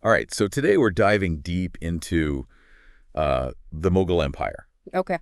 All right, so today we're diving deep into the Mughal Empire. Okay.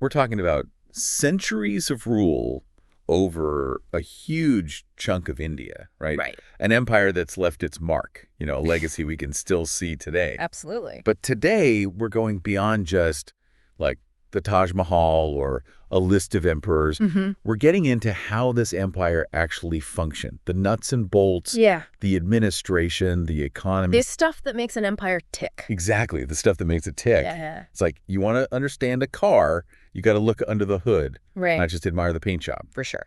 We're talking about centuries of rule over a huge chunk of India, right? Right. An empire that's left its mark, a legacy we can still see today. Absolutely. But today we're going beyond just like the Taj Mahal or a list of emperors. We're getting into how this empire actually functioned, the nuts and bolts, Yeah. the administration, the economy. This stuff that makes an empire tick. Exactly, the stuff that makes it tick. Yeah. It's like you want to understand a car, you got to look under the hood, Right. not just admire the paint job. For sure.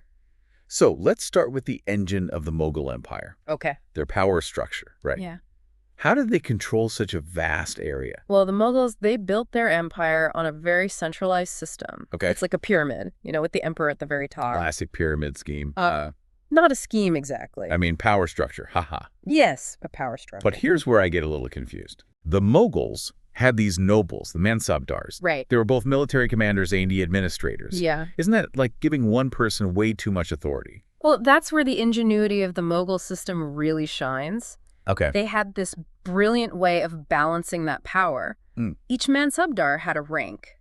So let's start with the engine of the Mughal Empire, Okay. their power structure, right? Yeah. How did they control such a vast area? Well, the Mughals, they built their empire on a very centralized system. Okay. It's like a pyramid, with the emperor at the very top. Classic pyramid scheme. Not a scheme exactly. I mean, power structure, haha. Yes, a power structure. But here's where I get a little confused. The Mughals had these nobles, the Mansabdars. Right. They were both military commanders and administrators. Yeah. Isn't that like giving one person way too much authority? Well, that's where the ingenuity of the Mughal system really shines. Okay. They had this brilliant way of balancing that power. Each Mansabdar had a rank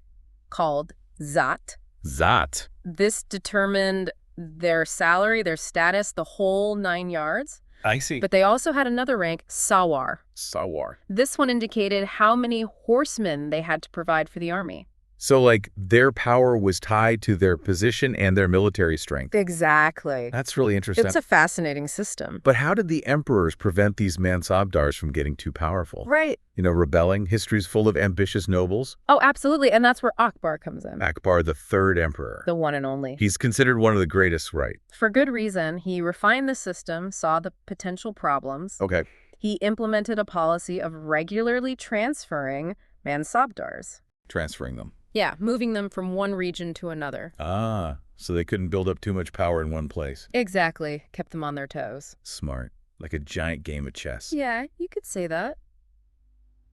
called Zat. Zat. This determined their salary, their status, the whole 9 yards. I see. But they also had another rank, Sawar. Sawar. This one indicated how many horsemen they had to provide for the army. So, like, their power was tied to their position and their military strength. Exactly. That's really interesting. It's a fascinating system. But how did the emperors prevent these Mansabdars from getting too powerful? Right. Rebelling? History's full of ambitious nobles. Oh, absolutely. And that's where Akbar comes in. Akbar, the third emperor. The one and only. He's considered one of the greatest, right? For good reason. He refined the system, saw the potential problems. Okay. He implemented a policy of regularly transferring Mansabdars. Transferring them. Yeah, moving them from one region to another. Ah, so they couldn't build up too much power in one place. Exactly. Kept them on their toes. Smart. Like a giant game of chess. Yeah, you could say that.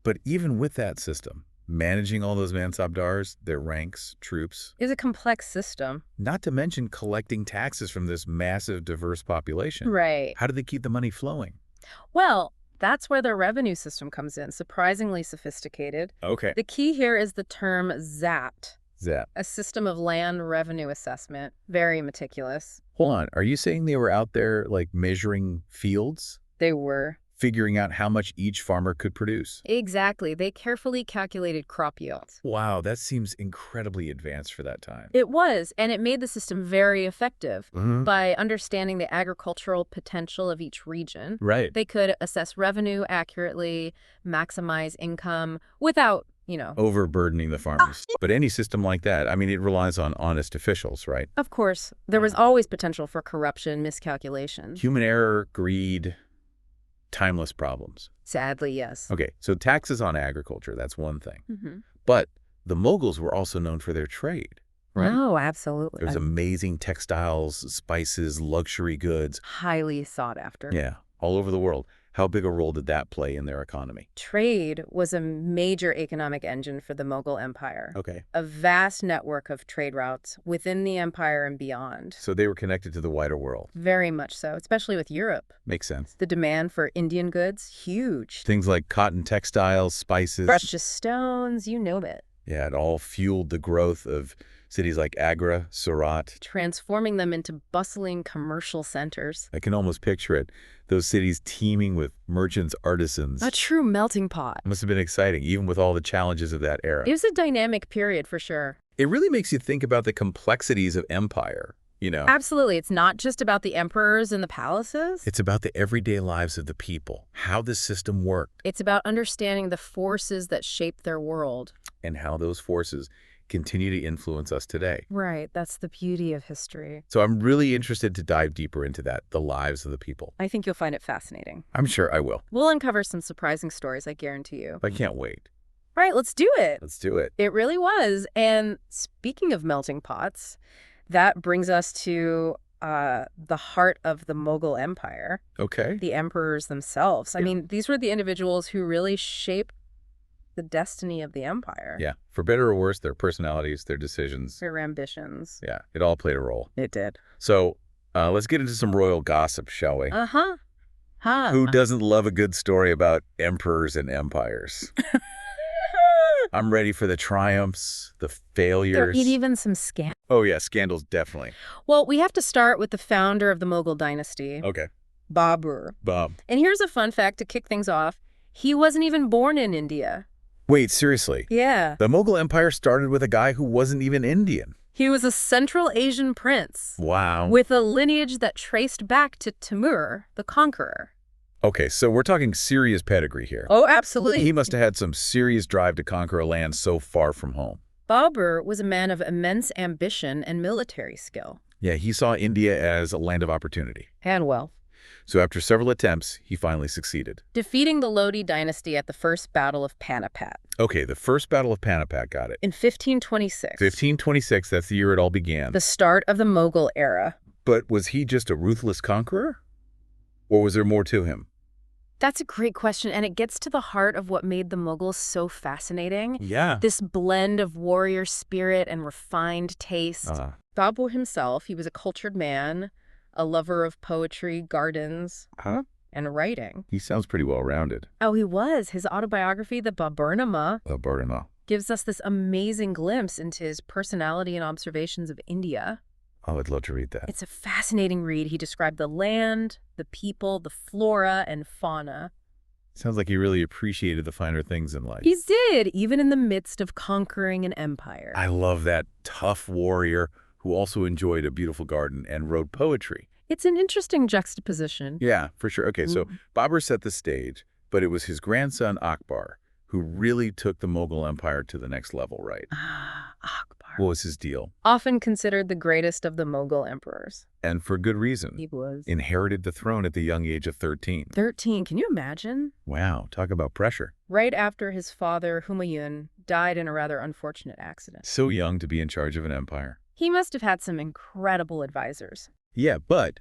But even with that system, managing all those Mansabdars, their ranks, troops, Is a complex system. not to mention collecting taxes from this massive, diverse population. Right. How do they keep the money flowing? Well, that's where their revenue system comes in, surprisingly sophisticated. Okay. The key here is the term ZAT, Zap. a system of land revenue assessment. Very meticulous. Hold on. Are you saying they were out there, like, measuring fields? They were. Figuring out how much each farmer could produce? Exactly. They carefully calculated crop yields. Wow, that seems incredibly advanced for that time. It was, and it made the system very effective. Mhm. By understanding the agricultural potential of each region, Right. they could assess revenue accurately, maximize income without, Overburdening the farmers. But any system like that, I mean, it relies on honest officials, right? Of course, there was always potential for corruption, miscalculation. Human error, greed, timeless problems. Sadly, yes. Okay, so taxes on agriculture, that's one thing. Mm-hmm. But the Mughals were also known for their trade, right? Oh, absolutely. There's amazing textiles, spices, luxury goods. Highly sought after. Yeah, all over the world. How big a role did that play in their economy? Trade was a major economic engine for the Mughal Empire. Okay. A vast network of trade routes within the empire and beyond. So they were connected to the wider world. Very much so, especially with Europe. Makes sense. The demand for Indian goods, huge. Things like cotton textiles, spices. Precious stones, you know it. Yeah, it all fueled the growth of cities like Agra, Surat. Transforming them into bustling commercial centers. I can almost picture it. Those cities teeming with merchants, artisans. A true melting pot. Must have been exciting, even with all the challenges of that era. It was a dynamic period for sure. It really makes you think about the complexities of empire, Absolutely. It's not just about the emperors and the palaces. It's about the everyday lives of the people, how the system worked, It's about understanding the forces that shape their world. and how those forces continue to influence us today. Right. That's the beauty of history. So I'm really interested to dive deeper into that, the lives of the people. I think you'll find it fascinating. I'm sure I will. We'll uncover some surprising stories, I guarantee you. I can't wait. All right, let's do it. Let's do it. It really was. And speaking of melting pots, that brings us to the heart of the Mughal Empire, Okay. the emperors themselves. I Yeah. mean, these were the individuals who really shaped the destiny of the empire. Yeah. For better or worse, their personalities, their decisions. Their ambitions. Yeah. It all played a role. It did. So let's get into some royal gossip, shall we? Uh-huh. Huh. Who doesn't love a good story about emperors and empires? I'm ready for the triumphs, the There are failures. even some scandals. Oh, yeah, scandals, definitely. Well, we have to start with the founder of the Mughal dynasty, Okay. Babur. Bob. And here's a fun fact to kick things off. He wasn't even born in India. Wait, seriously? Yeah. The Mughal Empire started with a guy who wasn't even Indian. He was a Central Asian prince Wow. with a lineage that traced back to Timur, the conqueror. Okay, so we're talking serious pedigree here. Oh, absolutely. He must have had some serious drive to conquer a land so far from home. Babur was a man of immense ambition and military skill. Yeah, he saw India as a land of opportunity. And wealth. So after several attempts, he finally succeeded. Defeating the Lodi dynasty at the First Battle of Panipat Okay, the First Battle of Panipat, got it. in 1526. 1526, that's the year it all began. The start of the Mughal era. But was he just a ruthless conqueror? Or was there more to him? That's a great question, and it gets to the heart of what made the Mughals so fascinating. Yeah. This blend of warrior spirit and refined taste. Babur himself, he was a cultured man, a lover of poetry, gardens, and writing. He sounds pretty well-rounded. Oh, he was. His autobiography, the Baburnama, Burden. gives us this amazing glimpse into his personality and observations of India. Oh, I'd love to read that. It's a fascinating read. He described the land, the people, the flora and fauna. Sounds like he really appreciated the finer things in life. He did, even in the midst of conquering an empire. I love that tough warrior who also enjoyed a beautiful garden and wrote poetry. It's an interesting juxtaposition. Yeah, for sure. Okay, so Babur set the stage, but it was his grandson Akbar who really took the Mughal Empire to the next level, right? Akbar. What was his deal? Often considered the greatest of the Mughal emperors. And for good reason. He was. Inherited the throne at the young age of 13. 13. Can you imagine? Wow, talk about pressure. Right after his father, Humayun, died in a rather unfortunate accident. So young to be in charge of an empire. He must have had some incredible advisors. Yeah, but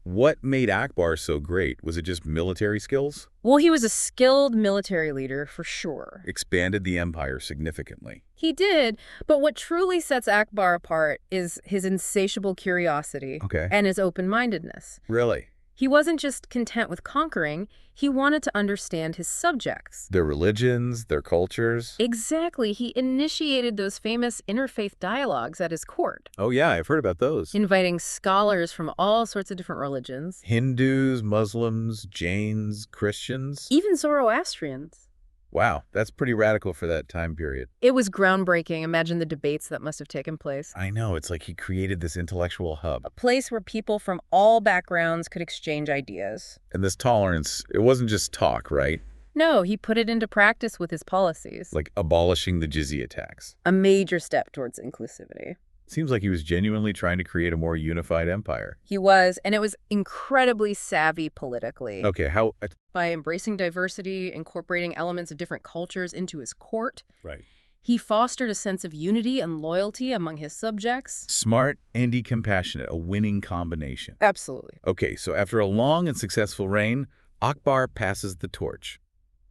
what made Akbar so great? Was it just military skills? Well, he was a skilled military leader, for sure. Expanded the empire significantly. He did, but what truly sets Akbar apart is his insatiable curiosity and his open-mindedness. Really? He wasn't just content with conquering, he wanted to understand his subjects. Their religions, their cultures. Exactly. He initiated those famous interfaith dialogues at his court. Oh yeah, I've heard about those. Inviting scholars from all sorts of different religions. Hindus, Muslims, Jains, Christians. Even Zoroastrians. Wow, that's pretty radical for that time period. It was groundbreaking. Imagine the debates that must have taken place. I know, it's like he created this intellectual hub. A place where people from all backgrounds could exchange ideas. And this tolerance, it wasn't just talk, right? No, he put it into practice with his policies. Like abolishing the jizya tax. A major step towards inclusivity. Seems like he was genuinely trying to create a more unified empire. He was, and it was incredibly savvy politically. Okay, how? By embracing diversity, incorporating elements of different cultures into his court. Right. He fostered a sense of unity and loyalty among his subjects. Smart and compassionate, a winning combination. Absolutely. Okay, so after a long and successful reign, Akbar passes the torch.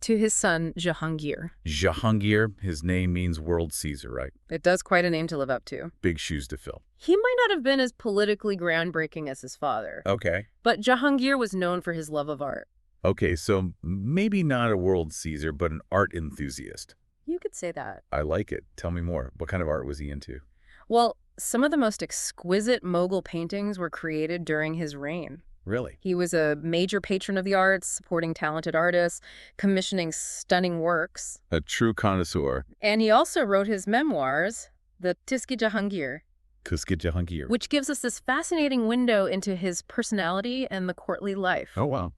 To his son, Jahangir. Jahangir, his name means world Caesar, right? It does quite a name to live up to. Big shoes to fill. He might not have been as politically groundbreaking as his father. Okay. But Jahangir was known for his love of art. Okay, so maybe not a world Caesar, but an art enthusiast. You could say that. I like it. Tell me more. What kind of art was he into? Well, some of the most exquisite Mughal paintings were created during his reign. Really? He was a major patron of the arts, supporting talented artists, commissioning stunning works. A true connoisseur. And he also wrote his memoirs, the Tiski Jahangir, Kuski Jahangir. which gives us this fascinating window into his personality and the courtly life. Oh, wow.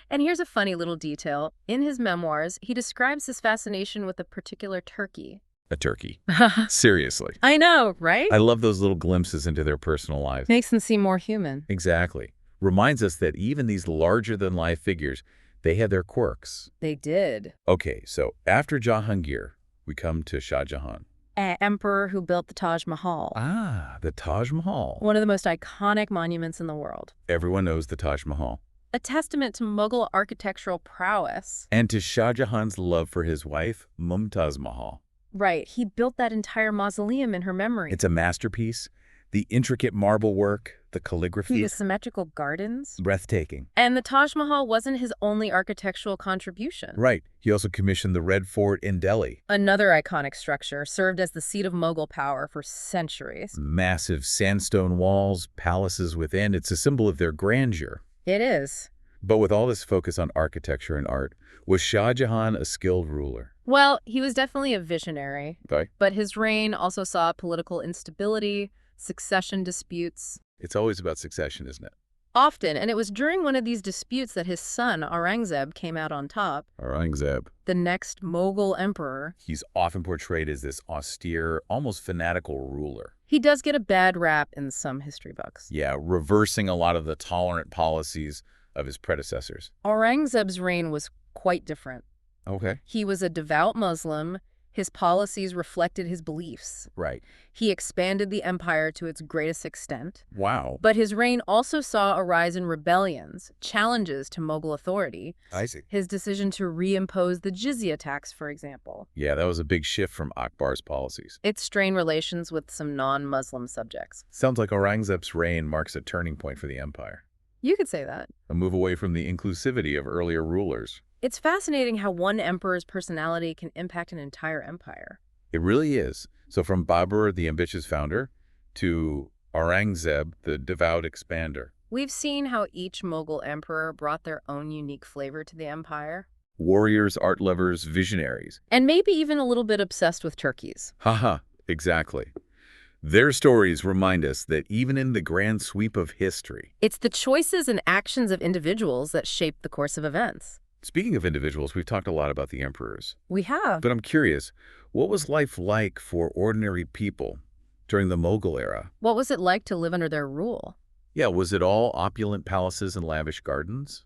And here's a funny little detail. In his memoirs, he describes his fascination with a particular turkey. A turkey. Seriously. I know, right? I love those little glimpses into their personal lives. Makes them seem more human. Exactly. Reminds us that even these larger-than-life figures, they had their quirks. They did. Okay, so after Jahangir, we come to Shah Jahan. An emperor who built the Taj Mahal. Ah, the Taj Mahal. One of the most iconic monuments in the world. Everyone knows the Taj Mahal. A testament to Mughal architectural prowess. And to Shah Jahan's love for his wife, Mumtaz Mahal. Right. He built that entire mausoleum in her memory. It's a masterpiece The intricate marble work, the calligraphy. The symmetrical gardens. Breathtaking. And the Taj Mahal wasn't his only architectural contribution. Right. He also commissioned the Red Fort in Delhi. Another iconic structure, served as the seat of Mughal power for centuries. Massive sandstone walls, palaces within. It's a symbol of their grandeur. It is. But with all this focus on architecture and art, was Shah Jahan a skilled ruler? Well, he was definitely a visionary. Okay. But his reign also saw political instability, succession disputes. It's always about succession, isn't it? Often, and it was during one of these disputes that his son, Aurangzeb, came out on top. Aurangzeb. The next Mughal emperor. He's often portrayed as this austere, almost fanatical ruler. He does get a bad rap in some history books. Yeah, reversing a lot of the tolerant policies of his predecessors. Aurangzeb's reign was quite different. Okay. He was a devout Muslim. His policies reflected his beliefs. Right. He expanded the empire to its greatest extent. Wow. But his reign also saw a rise in rebellions, challenges to Mughal authority. I see. His decision to reimpose the jizya tax, for example. Yeah, that was a big shift from Akbar's policies. It strained relations with some non-Muslim subjects. Sounds like Aurangzeb's reign marks a turning point for the empire. You could say that. A move away from the inclusivity of earlier rulers. It's fascinating how one emperor's personality can impact an entire empire. It really is. So from Babur, the ambitious founder, to Aurangzeb, the devout expander. We've seen how each Mughal emperor brought their own unique flavor to the empire. Warriors, art lovers, visionaries. And maybe even a little bit obsessed with turkeys. Haha, exactly. Their stories remind us that even in the grand sweep of history, it's the choices and actions of individuals that shape the course of events. Speaking of individuals, we've talked a lot about the emperors. We have. But I'm curious, what was life like for ordinary people during the Mughal era? What was it like to live under their rule? Yeah, was it all opulent palaces and lavish gardens?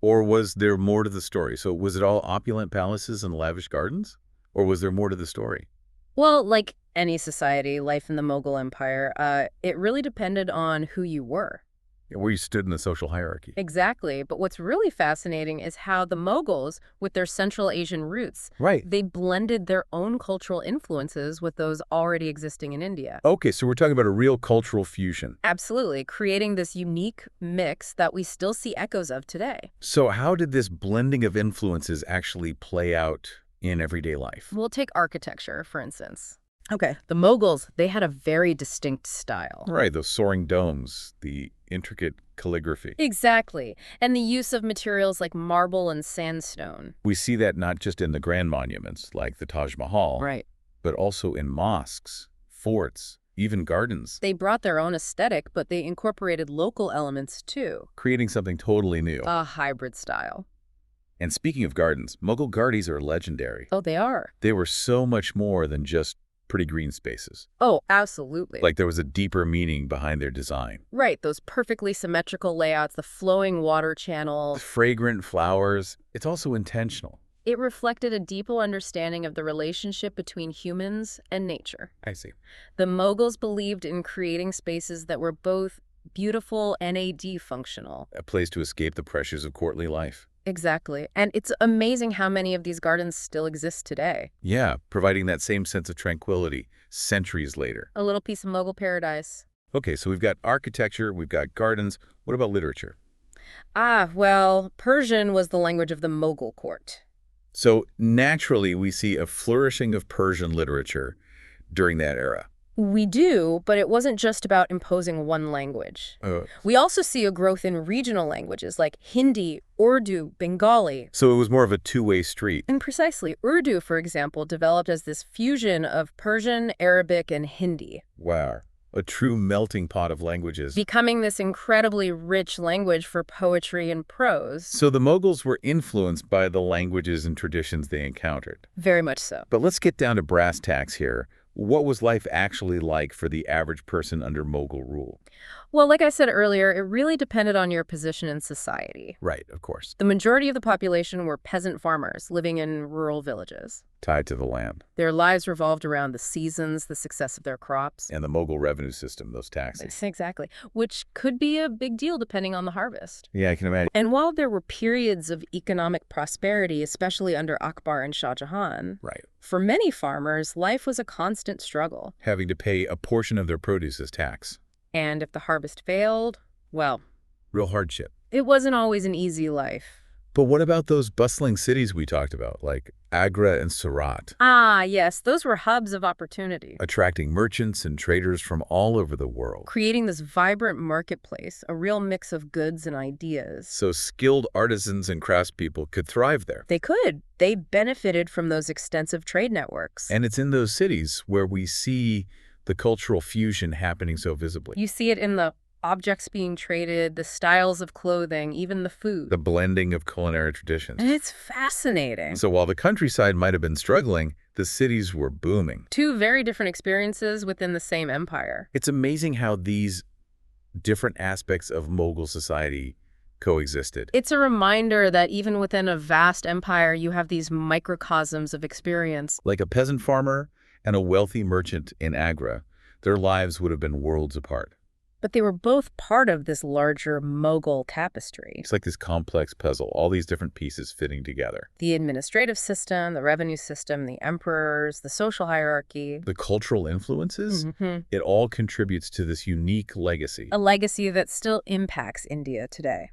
Or was there more to the story? So was it all opulent palaces and lavish gardens? Or was there more to the story? Well, like any society, life in the Mughal Empire, it really depended on who you were. Where you stood in the social hierarchy. Exactly. But what's really fascinating is how the Mughals, with their Central Asian roots, Right. they blended their own cultural influences with those already existing in India. Okay, so we're talking about a real cultural fusion. Absolutely, creating this unique mix that we still see echoes of today. So how did this blending of influences actually play out in everyday life? We'll take architecture, for instance. Okay, the Mughals, they had a very distinct style. Right, those soaring domes, the intricate calligraphy. Exactly, and the use of materials like marble and sandstone. We see that not just in the grand monuments, like the Taj Mahal, Right. but also in mosques, forts, even gardens, They brought their own aesthetic, but they incorporated local elements too. creating something totally new. A hybrid style. And speaking of gardens, Mughal gardens are legendary. Oh, they are. They were so much more than just pretty green spaces. Oh, absolutely. Like there was a deeper meaning behind their design. Right, those perfectly symmetrical layouts, the flowing water The channels. fragrant flowers, it's also intentional. It reflected a deeper understanding of the relationship between humans and nature. I see. The Mughals believed in creating spaces that were both beautiful and functional. A place to escape the pressures of courtly life. Exactly. And it's amazing how many of these gardens still exist today. Yeah, providing that same sense of tranquility centuries later. A little piece of Mughal paradise. Okay, so we've got architecture, we've got gardens. What about literature? Well, Persian was the language of the Mughal court. So naturally, we see a flourishing of Persian literature during that era. We do, but it wasn't just about imposing one language. We also see a growth in regional languages like Hindi, Urdu, Bengali. So it was more of a two-way street. And precisely, Urdu, for example, developed as this fusion of Persian, Arabic, and Hindi. Wow. A true melting pot of languages. Becoming this incredibly rich language for poetry and prose. So the Mughals were influenced by the languages and traditions they encountered. Very much so. But let's get down to brass tacks here. What was life actually like for the average person under Mughal rule? Well, like I said earlier, it really depended on your position in society. Right, of course. The majority of the population were peasant farmers living in rural villages. Tied to the land. Their lives revolved around the seasons, the success of their crops. And the Mughal revenue system, those taxes. Exactly, which could be a big deal depending on the harvest. Yeah, I can imagine. And while there were periods of economic prosperity, especially under Akbar and Shah Jahan, Right. for many farmers, life was a constant struggle. Having to pay a portion of their produce as tax. And if the harvest failed, well, Real hardship. it wasn't always an easy life. But what about those bustling cities we talked about, like Agra and Surat? Ah, yes, those were hubs of opportunity, Attracting merchants and traders from all over the world. creating this vibrant marketplace, a real mix of goods and ideas. So skilled artisans and craftspeople could thrive there. They could. They benefited from those extensive trade networks. And it's in those cities where we see the cultural fusion happening so visibly. You see it in the objects being traded, the styles of clothing, even the food. The blending of culinary traditions. And it's fascinating. So while the countryside might have been struggling, the cities were booming. Two very different experiences within the same empire. It's amazing how these different aspects of Mughal society coexisted. It's a reminder that even within a vast empire, you have these microcosms of experience. Like a peasant farmer and a wealthy merchant in Agra, their lives would have been worlds apart. But they were both part of this larger Mughal tapestry. It's like this complex puzzle, all these different pieces fitting together. The administrative system, the revenue system, the emperors, the social hierarchy. The cultural influences, it all contributes to this unique legacy. A legacy that still impacts India today.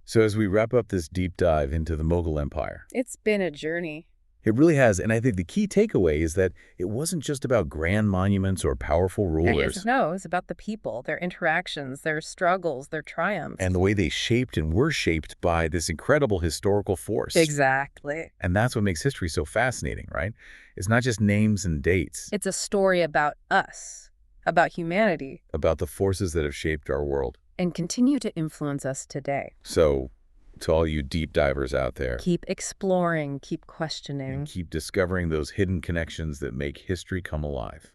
So as we wrap up this deep dive into the Mughal Empire, It's been a journey. it really has, and I think the key takeaway is that it wasn't just about grand monuments or powerful rulers. No, it's about the people, their interactions, their struggles, their triumphs. And the way they shaped and were shaped by this incredible historical force. Exactly. And that's what makes history so fascinating, right? It's not just names and dates. It's a story about us, about humanity. About the forces that have shaped our world. And continue to influence us today. So, to all you deep divers out there, Keep exploring, keep questioning. and keep discovering those hidden connections that make history come alive.